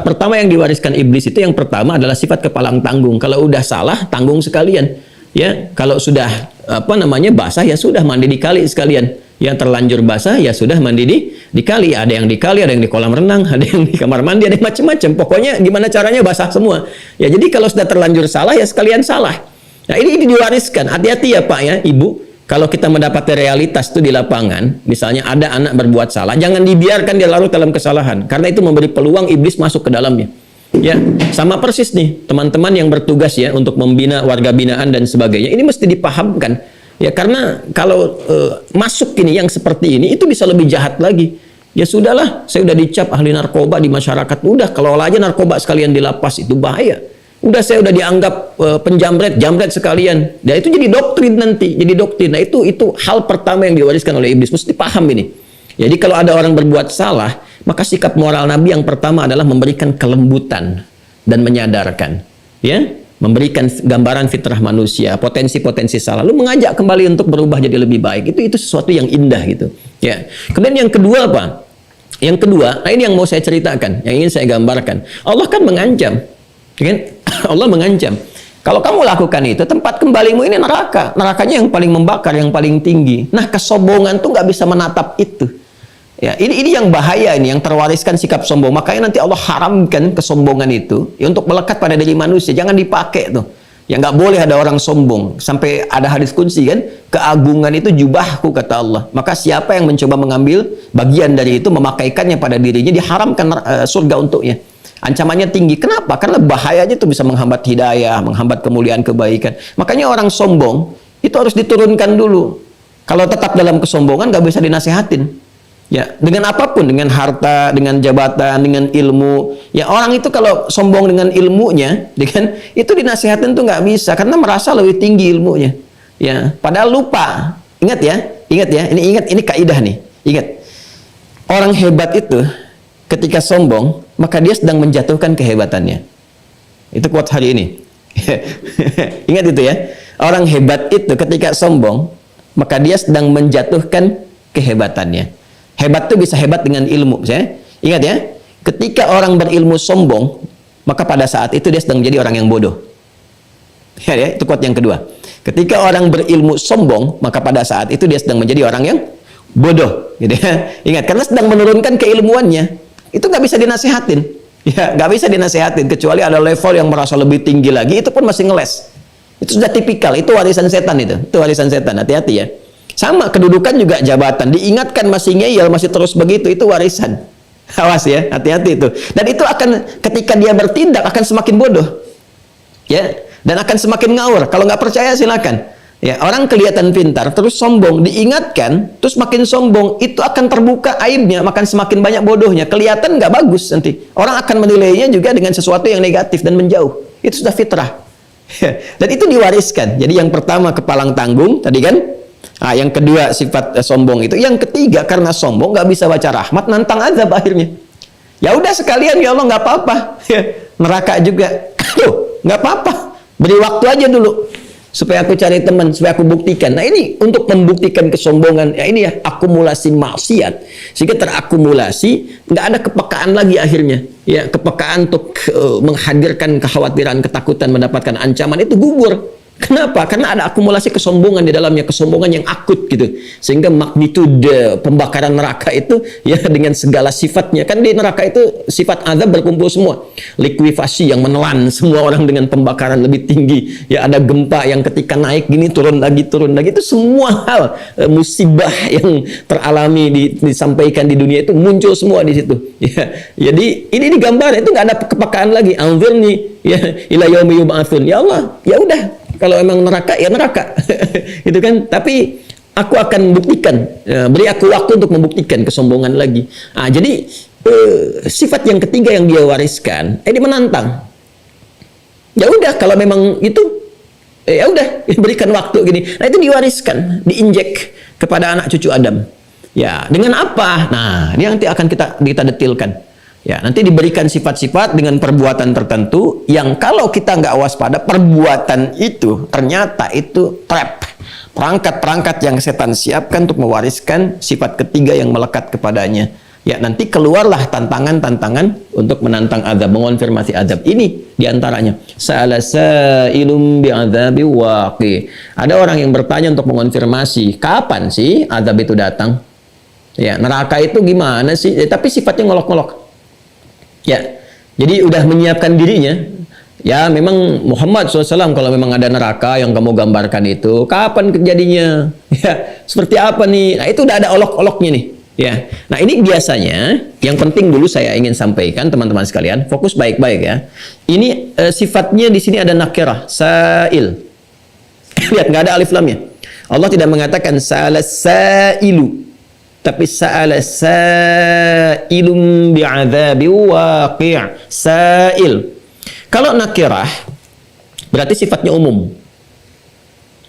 Pertama yang diwariskan iblis itu, yang pertama adalah sifat kepalang tanggung. Kalau udah salah, tanggung sekalian. Ya, kalau sudah basah, ya sudah mandi di kali sekalian. Ya, terlanjur basah, ya sudah mandi di kali. Ada yang di kali, ada yang di kolam renang, ada yang di kamar mandi, ada yang macam-macam. Pokoknya gimana caranya basah semua. Ya, jadi kalau sudah terlanjur salah, ya sekalian salah. Nah, ini diwariskan. Hati-hati ya Pak ya, Ibu. Kalau kita mendapati realitas itu di lapangan, misalnya ada anak berbuat salah, jangan dibiarkan dia larut dalam kesalahan, karena itu memberi peluang iblis masuk ke dalamnya. Ya, sama persis nih teman-teman yang bertugas ya untuk membina warga binaan dan sebagainya. Ini mesti dipahamkan. Ya, karena kalau masuk ini yang seperti ini, itu bisa lebih jahat lagi. Ya sudahlah, saya udah dicap ahli narkoba di masyarakat. Udah, kelola aja narkoba sekalian di lapas, itu bahaya. Udah, saya udah dianggap penjamret, jamret sekalian. Dan itu jadi doktrin nanti, jadi doktrin. Nah, itu hal pertama yang diwariskan oleh iblis. Mesti paham ini. Jadi kalau ada orang berbuat salah, maka sikap moral Nabi yang pertama adalah memberikan kelembutan dan menyadarkan. Ya, memberikan gambaran fitrah manusia, potensi-potensi salah. Lalu mengajak kembali untuk berubah jadi lebih baik. Itu sesuatu yang indah gitu. Ya. Kemudian yang kedua apa? Yang kedua, nah ini yang mau saya ceritakan, yang ingin saya gambarkan. Allah kan mengancam. Kan? Allah mengancam. Kalau kamu lakukan itu, tempat kembalimu ini neraka. Nerakanya yang paling membakar, yang paling tinggi. Nah, kesombongan tuh nggak bisa menatap itu. Ya, ini yang bahaya ini, yang terwariskan sikap sombong. Makanya nanti Allah haramkan kesombongan itu ya, untuk melekat pada diri manusia. Jangan dipakai tuh. Ya, nggak boleh ada orang sombong. Sampai ada hadis kunci kan, keagungan itu jubahku, kata Allah. Maka siapa yang mencoba mengambil bagian dari itu, memakaikannya pada dirinya, diharamkan surga untuknya. Ancamannya tinggi. Kenapa? Karena bahayanya itu bisa menghambat hidayah, menghambat kemuliaan kebaikan. Makanya orang sombong itu harus diturunkan dulu. Kalau tetap dalam kesombongan nggak bisa dinasehatin. Ya, dengan apapun, dengan harta, dengan jabatan, dengan ilmu. Ya, orang itu kalau sombong dengan ilmunya, dengan itu dinasehatin tuh nggak bisa karena merasa lebih tinggi ilmunya. Ya, padahal lupa. Ingat ya, ini kaidah nih. Ingat, orang hebat itu ketika sombong, maka dia sedang menjatuhkan kehebatannya. Itu quote hari ini. Ingat itu ya. Orang hebat itu ketika sombong, maka dia sedang menjatuhkan kehebatannya. Hebat itu bisa hebat dengan ilmu. Ingat ya. Ketika orang berilmu sombong, maka pada saat itu dia sedang menjadi orang yang bodoh. Ya, itu quote yang kedua. Ketika orang berilmu sombong, maka pada saat itu dia sedang menjadi orang yang bodoh. Gitu ya. Ingat, karena sedang menurunkan keilmuannya. Itu nggak bisa dinasehatin. Ya, nggak bisa dinasehatin. Kecuali ada level yang merasa lebih tinggi lagi, itu pun masih ngeles. Itu sudah tipikal. Itu warisan setan itu. Itu warisan setan. Hati-hati ya. Sama, kedudukan juga jabatan. Diingatkan masih ngeyel, masih terus begitu. Itu warisan. Awas ya, hati-hati itu. Dan itu akan, ketika dia bertindak, akan semakin bodoh. Ya, dan akan semakin ngawur. Kalau nggak percaya silakan. Ya, orang kelihatan pintar, terus sombong, diingatkan, terus makin sombong, itu akan terbuka aibnya, makan semakin banyak bodohnya. Kelihatan nggak bagus nanti. Orang akan menilainya juga dengan sesuatu yang negatif dan menjauh. Itu sudah fitrah. Dan itu diwariskan. Jadi yang pertama kepalang tanggung, tadi kan. Nah, yang kedua sifat sombong itu. Yang ketiga karena sombong nggak bisa baca rahmat, nantang azab akhirnya. Ya udah sekalian ya Allah, nggak apa-apa. Neraka juga. Nggak apa-apa. Beri waktu aja dulu. Supaya aku cari teman, supaya aku buktikan. Nah, ini untuk membuktikan kesombongan. Ya ini ya, akumulasi maksiat. Sehingga terakumulasi, nggak ada kepekaan lagi akhirnya. Ya, kepekaan untuk menghadirkan kekhawatiran, ketakutan, mendapatkan ancaman itu gugur. Kenapa? Karena ada akumulasi kesombongan di dalamnya, kesombongan yang akut gitu. Sehingga magnitude pembakaran neraka itu ya dengan segala sifatnya. Kan di neraka itu sifat azab berkumpul semua. Likuifasi yang menelan semua orang dengan pembakaran lebih tinggi. Ya, ada gempa yang ketika naik gini turun lagi. Itu semua hal musibah yang teralami disampaikan di dunia itu muncul semua di situ. Ya, jadi ini digambar itu nggak ada kepekaan lagi. Anzirni ya ila yaumi yub'atsun. Ya Allah, ya udah. Kalau emang neraka, ya neraka. Itu kan. Tapi aku akan buktikan. Beri aku waktu untuk membuktikan kesombongan lagi. Nah, jadi sifat yang ketiga yang dia wariskan, dia menantang. Ya udah, kalau memang itu, ya udah, berikan waktu gini. Nah, itu diwariskan, diinjek kepada anak cucu Adam. Ya, dengan apa? Nah, ini nanti akan kita detilkan. Ya, nanti diberikan sifat-sifat dengan perbuatan tertentu yang kalau kita nggak waspada, perbuatan itu ternyata itu trap. Perangkat-perangkat yang setan siapkan untuk mewariskan sifat ketiga yang melekat kepadanya. Ya, nanti keluarlah tantangan-tantangan untuk menantang azab, mengonfirmasi azab. Ini diantaranya. Sa'ala sa'ilum bi'adzabi waqi. Ada orang yang bertanya untuk mengonfirmasi, kapan sih azab itu datang? Ya, neraka itu gimana sih? Tapi sifatnya ngolok-ngolok. Ya, jadi udah menyiapkan dirinya. Ya, memang Muhammad SAW kalau memang ada neraka yang kamu gambarkan itu, kapan kejadiannya? Ya, seperti apa nih? Nah, itu udah ada olok-oloknya nih. Ya, nah ini biasanya yang penting dulu saya ingin sampaikan teman-teman sekalian, fokus baik-baik ya. Ini sifatnya di sini ada nakirah, sa'il. Lihat nggak ada alif lamnya. Allah tidak mengatakan sa'ala sa'ilu, tapi sa'ala sa'ilum bi'adzabi waqi'. Sa'il. Kalau nakirah berarti sifatnya umum.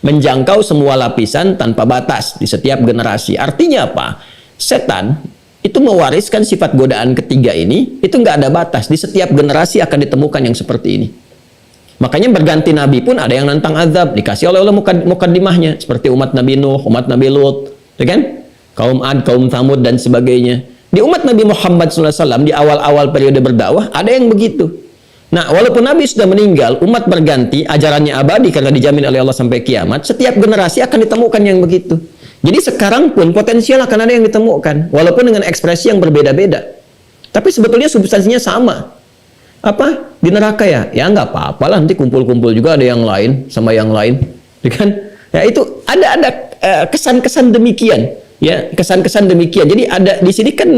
Menjangkau semua lapisan tanpa batas di setiap generasi. Artinya apa? Setan itu mewariskan sifat godaan ketiga ini, itu nggak ada batas. Di setiap generasi akan ditemukan yang seperti ini. Makanya berganti nabi pun ada yang nantang azab, dikasih oleh Allah mukaddimahnya, seperti umat Nabi Nuh, umat Nabi Lut, ya kan? Kaum Ad, kaum Thamud dan sebagainya. Di umat Nabi Muhammad SAW di awal-awal periode berdakwah ada yang begitu. Nah, walaupun Nabi sudah meninggal, umat berganti, ajarannya abadi karena dijamin oleh Allah sampai kiamat. Setiap generasi akan ditemukan yang begitu. Jadi sekarang pun potensial akan ada yang ditemukan, walaupun dengan ekspresi yang berbeda-beda. Tapi sebetulnya substansinya sama. Apa? Di neraka ya? Ya nggak apa-apalah, nanti kumpul-kumpul juga ada yang lain sama yang lain, kan? Ya itu ada kesan-kesan demikian, ya kesan-kesan demikian. Jadi ada di sini kan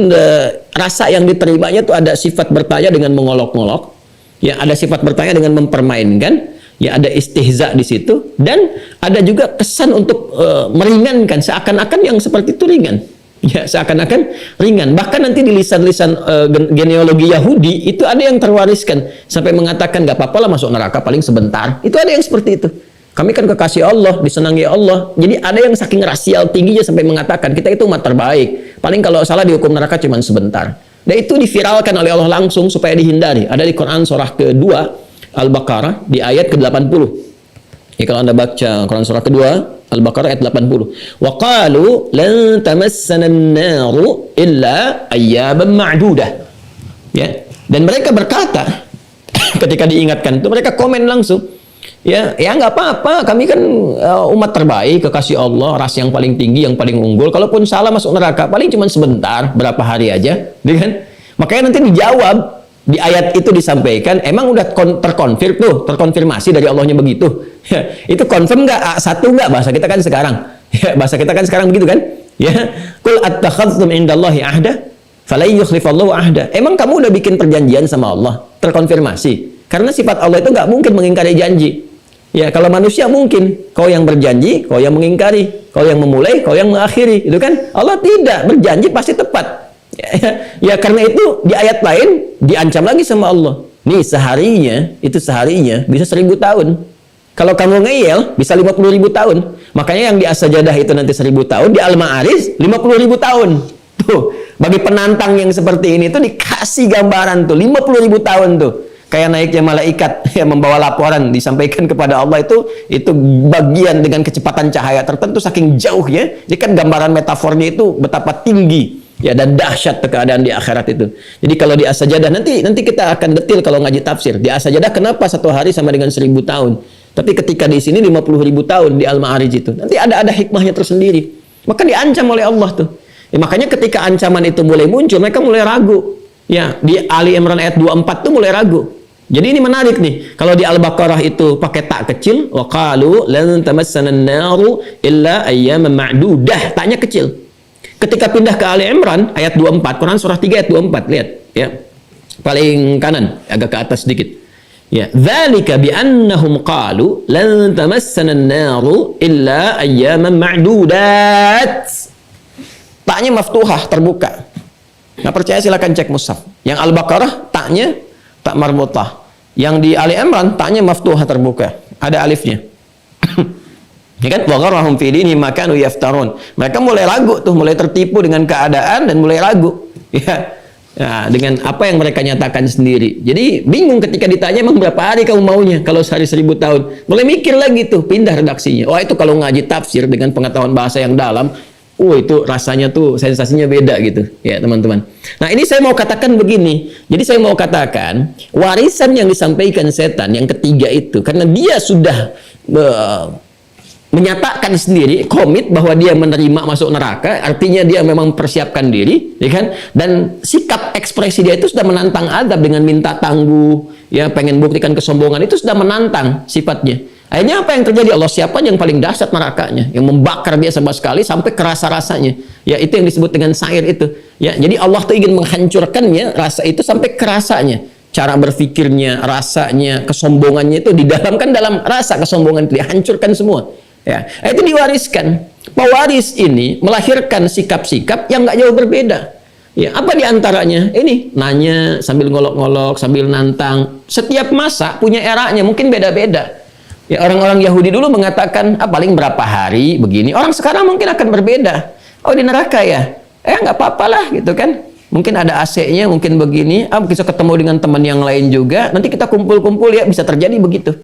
rasa yang diterimanya tuh ada sifat bertanya dengan mengolok-ngolok, ya ada sifat bertanya dengan mempermainkan. Ya ada istihza di situ dan ada juga kesan untuk meringankan, seakan-akan yang seperti itu ringan. Ya, seakan-akan ringan. Bahkan nanti di lisan-lisan genealogi Yahudi itu ada yang terwariskan sampai mengatakan nggak apa-apa lah masuk neraka paling sebentar. Itu ada yang seperti itu. Kami kan kekasih Allah, disenangi Allah. Jadi ada yang saking rasial tingginya sampai mengatakan kita itu umat terbaik. Paling kalau salah dihukum neraka cuma sebentar. Dan itu diviralkan oleh Allah langsung supaya dihindari. Ada di Quran surah kedua Al-Baqarah di ayat ke-80. Ya, kalau Anda baca Quran surah kedua Al-Baqarah ayat 80. Wa qalu lan tamassana an-naru illa ayyaban ma'dudah. Ya, dan mereka berkata ketika diingatkan itu mereka komen langsung. Ya nggak apa-apa, kami kan umat terbaik, kekasih Allah, ras yang paling tinggi, yang paling unggul. Kalaupun salah masuk neraka paling cuma sebentar, berapa hari aja, kan? Makanya nanti dijawab di ayat itu disampaikan, emang udah terkonfirmasi dari Allahnya begitu. Ya, itu confirm nggak? Satu nggak bahasa kita kan sekarang? Ya, bahasa kita kan sekarang begitu kan? Ya, qul attakhadhtum indallahi ahda falan yukhlifallahu ahda. Emang kamu udah bikin perjanjian sama Allah? Terkonfirmasi. Karena sifat Allah itu nggak mungkin mengingkari janji. Ya, kalau manusia mungkin, kau yang berjanji, kau yang mengingkari, kau yang memulai, kau yang mengakhiri, itu kan? Allah tidak, berjanji pasti tepat. Ya karena itu di ayat lain diancam lagi sama Allah. Nih seharinya bisa 1000 tahun. Kalau kamu ngeyel bisa 50.000 tahun. Makanya yang di As-Sajadah itu nanti 1000 tahun, di Al-Ma'arij 50.000 tahun. Tuh, bagi penantang yang seperti ini tuh dikasih gambaran tuh 50.000 tahun tuh. Kayak naiknya malaikat yang membawa laporan disampaikan kepada Allah itu bagian dengan kecepatan cahaya tertentu saking jauhnya. Jadi kan gambaran metafornya itu betapa tinggi. Ya dan dahsyat keadaan di akhirat itu. Jadi kalau di As-Sajadah nanti kita akan detil kalau ngaji tafsir. Di As-Sajadah kenapa satu hari sama dengan 1000 tahun? Tapi ketika di sini 50.000 tahun di Al-Ma'arij itu. Nanti ada hikmahnya tersendiri. Maka diancam oleh Allah tuh. Ya, makanya ketika ancaman itu mulai muncul, mereka mulai ragu. Ya, di Ali Imran ayat 24 tuh mulai ragu. Jadi ini menarik nih. Kalau di Al-Baqarah itu pakai tak kecil, wa qalu lan tamassana an-naru illa ayyaman ma'dudah. Taknya kecil. Ketika pindah ke Ali Imran ayat 24, Quran surah 3 ayat 24, lihat ya. Paling kanan, agak ke atas sedikit. Ya, dzalika bi annahum qalu lan tamassana an-naru illa ayyaman ma'dudat. Taknya maftuhah, terbuka. Nggak percaya silakan cek mushaf. Yang Al-Baqarah taknya tak marmutah. Yang di Ali Imran taknya maftuhah, terbuka. Ada alifnya. Ya kan, wa gharrahum fi dinihim ma kanu yaftarun. Mereka mulai ragu tuh, mulai tertipu dengan keadaan dan mulai ragu. Ya. Ya, dengan apa yang mereka nyatakan sendiri. Jadi bingung ketika ditanya emang berapa hari kamu maunya kalau sehari 1000 tahun. Mulai mikir lagi tuh, pindah redaksinya. Wah, itu kalau ngaji tafsir dengan pengetahuan bahasa yang dalam, itu rasanya tuh sensasinya beda gitu ya teman-teman. Nah ini saya mau katakan begini, jadi saya mau katakan warisan yang disampaikan setan yang ketiga itu, karena dia sudah menyatakan sendiri komit bahwa dia menerima masuk neraka, artinya dia memang persiapkan diri, ya kan? Dan sikap ekspresi dia itu sudah menantang adab dengan minta tangguh, ya pengen buktikan kesombongan, itu sudah menantang sifatnya. Akhirnya apa yang terjadi? Allah siapkan yang paling dahsyat nerakanya, yang membakar dia sama sekali sampai kerasa rasanya. Ya itu yang disebut dengan sa'ir itu. Ya jadi Allah tuh ingin menghancurkannya rasa itu sampai kerasanya. Cara berpikirnya, rasanya, kesombongannya itu didalamkan dalam rasa kesombongan itu, dihancurkan semua. Ya, itu diwariskan. Pewaris ini melahirkan sikap-sikap yang nggak jauh berbeda. Ya, apa diantaranya? Ini nanya sambil ngolok-ngolok, sambil nantang. Setiap masa punya eranya, mungkin beda-beda. Ya, orang-orang Yahudi dulu mengatakan, paling berapa hari begini. Orang sekarang mungkin akan berbeda. Oh di neraka ya? Nggak apa-apalah gitu kan. Mungkin ada AC-nya, mungkin begini. Bisa ketemu dengan teman yang lain juga. Nanti kita kumpul-kumpul ya, bisa terjadi begitu.